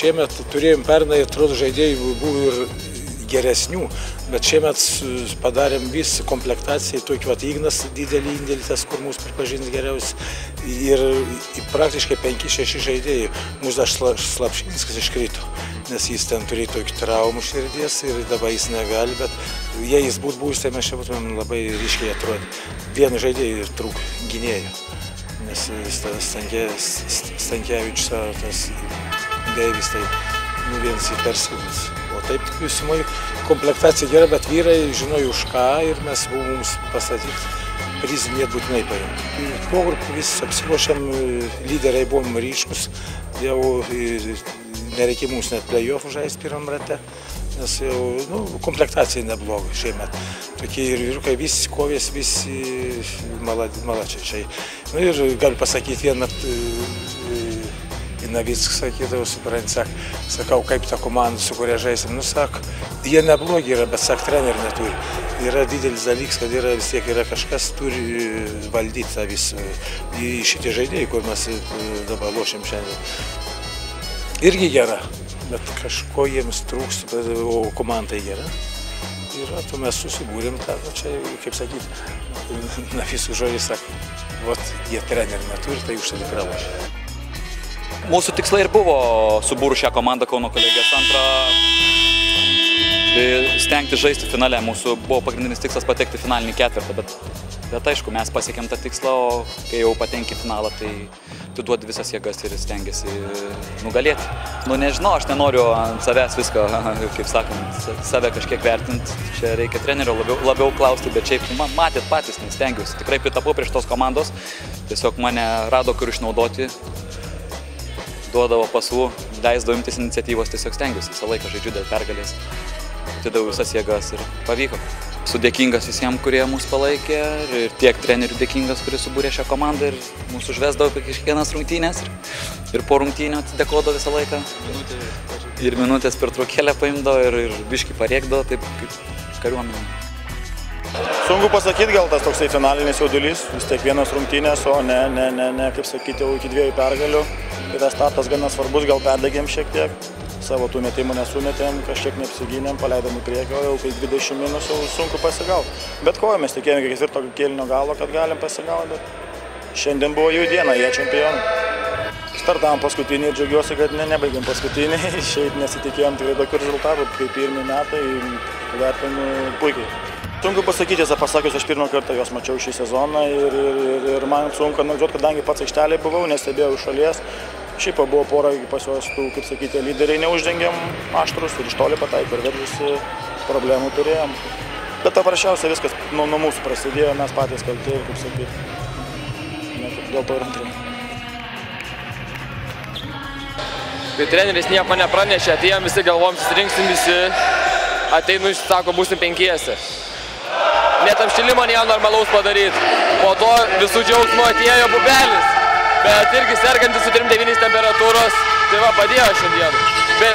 šiemet turėjom pernai, atrodo, žaidėjų buvo ir geresnių, bet šiemet padarėm visą komplektaciją, tokį vat Ignas didelį indėlį, tas, kur mūsų pripažins geriausiai, ir praktiškai 5-6 žaidėjai. Mūsų dar Slapšinskas iškrito, nes jis ten turėjo tokį traumų širdies ir dabar jis negali, bet jei jis būtų buvęs, tai mes čia būtumėm labai ryškiai atrodė. Vienu žaidėjui trūk gynėjo, nes Stankevičius, tas Deivis, tai vienas į perskudus. O taip, visumoje komplektacija gera, bet vyrai žinojo už ką ir mes buvom mums pasakyti prizinį būtinai paimti. Pogrupį vis apsiruošėm, lyderiai buvom ryškus, jau nereikia mums net play-offų žaisti pirmam rate, nes jau komplektacija nebloga šiemet. Tokie ir vyrukai visi kovės, visi malačiai. Ir galiu pasakyti vieną Navickas sakydavo, supranti, sakau, kaip ta komanda, su kuria žaisim. Sak, jie neblogi yra, bet sak, trenerių neturi. Yra didelis dalykas, kad yra vis tiek yra kažkas, turi valdyti tą visą šitie žaidėjai, kur mes dabar lošim šiandien. Irgi gera, bet kažko jiems trūks, o komandai gera. Ir tu mes susibūrėm tą, čia, kaip sakyti, Navickas žodžiai sako, vot jie trenerių neturi, tai užsienį pralošė. Mūsų tikslai ir buvo subūrus šią komandą Kauno Kolegijos antrą, stengti žaisti finale. Mūsų buvo pagrindinis tikslas patekti finalinį ketvirtą, bet aišku, mes pasiekėm tą tikslą, o kai jau patenki finalą, tai tu duodi visas jėgas ir stengiasi nugalėti. Nežinau, aš nenoriu ant savęs viską, kaip sakant, save kažkiek vertinti. Čia reikia trenerio labiau klausti, bet šiaip matėt patys, stengiausi. Tikrai pritapau prieš tos komandos, tiesiog mane rado kur išnaudoti. Duodavo pasų, leisdavo imtis iniciatyvos, tiesiog stengiuosi, visą laiką žaidžiu dėl pergalės, atidaviau visas jėgas ir pavyko. Esu dėkingas visiems, kurie mūsų palaikė, ir tiek trenerių dėkingas, kuris subūrė šią komandą ir mūsų užvesdavo apie kiekvienas rungtynės ir po rungtynių atidekodavo visą laiką. Ir minutės per traukėlę paimdavo ir biškį parėkdavo, taip kaip kariuomenė. Sunku pasakyti, gal tas toksai finalinis jaudulys, vis tiek vienos rungtynės, o ne, kaip sakyti, jau iki 2 pergalių. Ir tas startas gana svarbus, gal perdegėm šiek tiek, savo tų metimų nesumetėm, kažkiek neapsigynėm, paleidom į priekį, o jau kai 20 minusų sunku pasigauti. Bet kovėmės, tikėjome iki 4 kėlinio galo, kad galim pasigauti, bet šiandien buvo jų diena, jie čempionai. Startavom paskutinį ir džiaugiuosi, kad nebaigėm paskutinį, šiaip nesitikėjom tikrai tokių rezultatų, kaip pirmi metai, vertinu puikiai. Sunku pasakyti, pasakius, aš pirmą kartą juos mačiau šį sezoną ir man sunku analizuoti, kadangi pats aikštelėje buvau, nestebėjau iš šalies. Šiaip buvo pora pas juos tų, kaip sakyti, lyderiai neuždengėm aštrus ir iš toli pataiko ir veržėsi, problemų turėjom. Bet paprasčiausiai viskas nuo mūsų prasidėjo, mes patys kalti, kaip sakyti, dėl to ir antrų. Tai treneris nieko nepranešė, atėjom visi galvom, susirinksim visi, ateinu, sako, būsim 5. Net apšilimą nėjo normalaus padaryti. Po to visų džiaugsmų atėjo Bubelis, bet irgi sergantis su 3,9 temperatūros, tai va padėjo šiandien.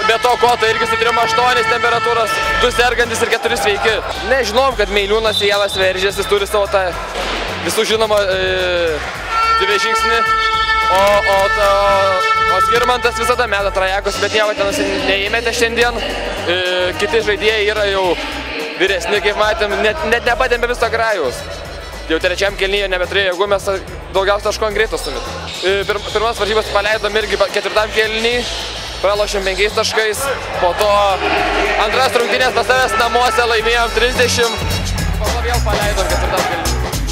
Be to Kota irgi su 3,8 temperatūros, 2 sergantis ir 4 sveiki. Nežinom, kad Meiliūnas vienas veržės, jis turi savo tą visų žinomą dvižingsnį, o Skirmantas visada meta trajekus, bet nieko ten neįmetė šiandien. Kiti žaidėjai yra jau vyresni, kaip matėm, net nepatėm be viso grajus. Jau trečiam kėlinyje nebeturėjo jėgų, mes daugiausia taškų ant greito sumetom. Pirmas varžybas paleidom irgi 4 kėlinyje, pralošėm 5 taškais, po to antras rungtynės pas savęs namuose laimėjom 30, po to vėl paleidom 4 kėlinyje.